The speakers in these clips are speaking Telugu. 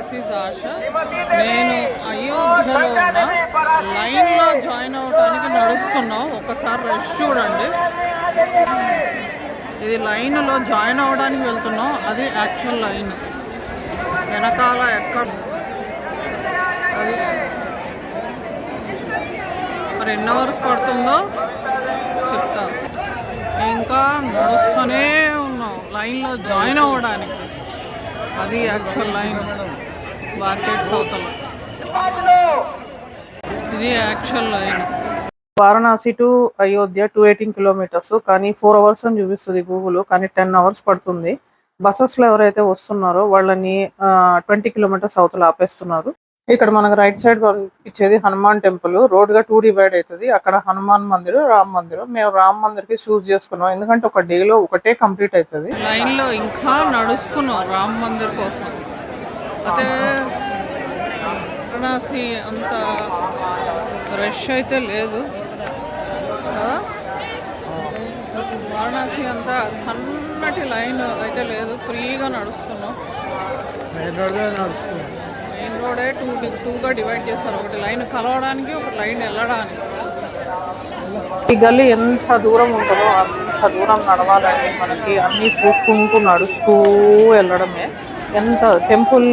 మెసేజ్ ఆశ. నేను అయోధ్యలో ఉన్న లైన్లో జాయిన్ అవ్వడానికి నడుస్తున్నాం. ఒకసారి రష్ చూడండి. ఇది లైన్లో జాయిన్ అవ్వడానికి వెళ్తున్నాం. అది యాక్చువల్ లైన్. వెనకాల ఎక్కడ అది మరి ఎన్ని అవర్స్ పడుతుందో చెప్తా. ఇంకా నడుస్తూనే ఉన్నాం లైన్లో జాయిన్ అవ్వడానికి. అది యాక్చువల్ లైన్ మార్కెట్స్ అవతల. ఇది actual line. Varanasi to Ayodhya 218 kilometres, కానీ 4 hours అని చూపిస్తుంది గూగుల్, కానీ 10 hours పడుతుంది. బస్సెస్లో ఎవరైతే వస్తున్నారో వాళ్ళని 20 kilometers అవతల ఆపేస్తున్నారు. ఇక్కడ మనకు రైట్ సైడ్ పంపించేది హనుమాన్ టెంపుల్. రోడ్గా 2 డివైడ్ అవుతుంది. అక్కడ హనుమాన్ మందిర్, రామ్ మందిర్. మేము రామ్ మందిర్కి చూస్ చేసుకున్నాం, ఎందుకంటే ఒక డేలో ఒకటే కంప్లీట్ అవుతుంది. లైన్లో ఇంకా నడుస్తున్నాం రామ్ మందిర్ కోసం. అయితే వారణాసి అంత రష్ అయితే లేదు. వారణాసి అంతా సన్నటి లైన్ అయితే లేదు. ఫ్రీగా నడుస్తున్నాం. మెయిన్ రోడే 2గా డివైడ్ చేస్తారు. ఒకటి లైన్ కలవడానికి, ఒక లైన్ వెళ్ళడానికి. ఈ గల్లీ ఎంత దూరం ఉంటుందో అంత దూరం నడవాలండి మనకి. అన్నీ చూసుకుంటూ నడుస్తూ వెళ్ళడమే. ఎంత టెంపుల్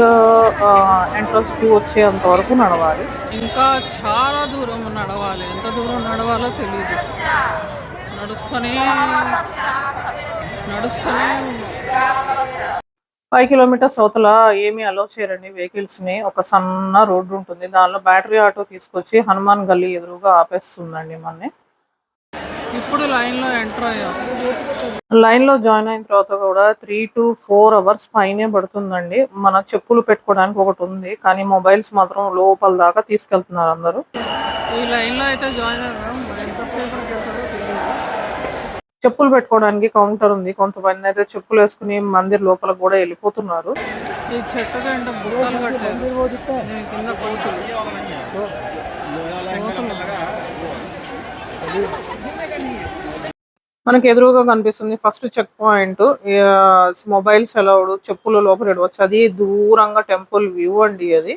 ఎంట్రన్స్ క్యూ వచ్చేంత వరకు నడవాలి. ఇంకా చాలా దూరం నడవాలి. ఎంత దూరం నడవాలో తెలియదు. నడుస్తూనే 5 kilometers అవతల ఏమీ అలో చేయరండి వెహికల్స్ని. ఒక సన్న రోడ్డు ఉంటుంది, దానిలో బ్యాటరీ ఆటో తీసుకొచ్చి హనుమాన్ గల్లీ ఎదురుగా ఆపేస్తుందండి మనని. ఇప్పుడు లైన్లో ఎంటర్ అయ్యాం. లైన్లో జాయిన్ అయిన తర్వాత కూడా 3 to 4 hours పైనే పడుతుందండి. మన చెప్పులు పెట్టుకోవడానికి ఒకటి ఉంది, కానీ మొబైల్స్ మాత్రం లోపల దాకా తీసుకెళ్తున్నారు అందరూ. ఈ లైన్లో అయితే జాయిన్ అయ్యాం. ఎంతసేపు చెప్పులు పెట్టుకోవడానికి కౌంటర్ ఉంది. కొంతమంది అయితే చెప్పులు వేసుకుని మందిర్ లోపల కూడా వెళ్ళిపోతున్నారు. ఈ చెట్టు కంటే బుట్టలు కట్టారు కింద కోతులు. మనకి ఎదురుగా కనిపిస్తుంది first check point. Mobiles allowed, చెప్పులు లోపల ఇడవచ్చు. అది దూరంగా టెంపుల్ వ్యూ అండి అది.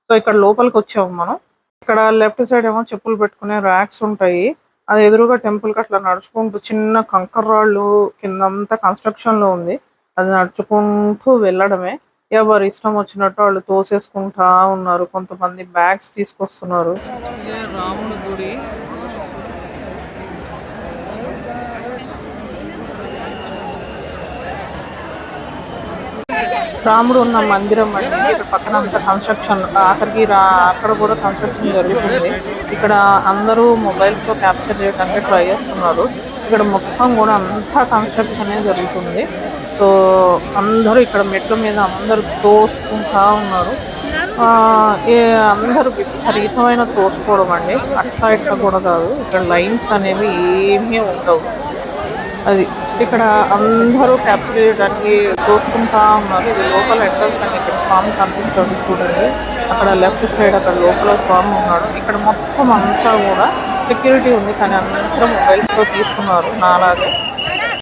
సో ఇక్కడ లోపలికి వచ్చాము మనం. ఇక్కడ లెఫ్ట్ సైడ్ ఏమో చెప్పులు పెట్టుకునే ర్యాక్స్ ఉంటాయి. అది ఎదురుగా టెంపుల్కి అట్లా నడుచుకుంటూ చిన్న కంకర రాళ్ళు కిందంతా కన్స్ట్రక్షన్లో ఉంది. అది నడుచుకుంటూ వెళ్ళడమే. ఎవరు ఇష్టం వచ్చినట్టు వాళ్ళు తోసేసుకుంటా ఉన్నారు. కొంతమంది బ్యాగ్స్ తీసుకొస్తున్నారు. రాముడి గుడి. రాముడు ఉన్న మందిరం అండి. ఇక్కడ పక్కన అంతా కన్స్ట్రక్షన్, ఆఖరికి అక్కడ కూడా కన్స్ట్రక్షన్ జరుగుతుంది. ఇక్కడ అందరూ మొబైల్స్తో క్యాప్చర్ చేయడానికి ట్రై చేస్తున్నారు. ఇక్కడ మొత్తం కూడా అంతా కన్స్ట్రక్షనే జరుగుతుంది. సో అందరూ ఇక్కడ మెట్ల మీద అందరూ తోసుకుంటా ఉన్నారు. అందరూ విపరీతమైన తోసుకోవడం అండి. అట్లా ఇట్లా కూడా కాదు. ఇక్కడ లైన్స్ అనేవి ఏమీ ఉండవు. అది ఇక్కడ అందరూ క్యాప్చర్ చేయడానికి చూసుకుంటా ఉన్నారు. ఇది లోపల ఎంట్రన్స్ అండి. ఇక్కడ స్వామి కనిపిస్తుంది చూడండి. అక్కడ లెఫ్ట్ సైడ్ అక్కడ లోపల స్వామి ఉన్నాడు. ఇక్కడ మొత్తం అంతా కూడా సెక్యూరిటీ ఉంది, కానీ అందరూ మొబైల్స్లో తీసుకున్నారు నాలాగే.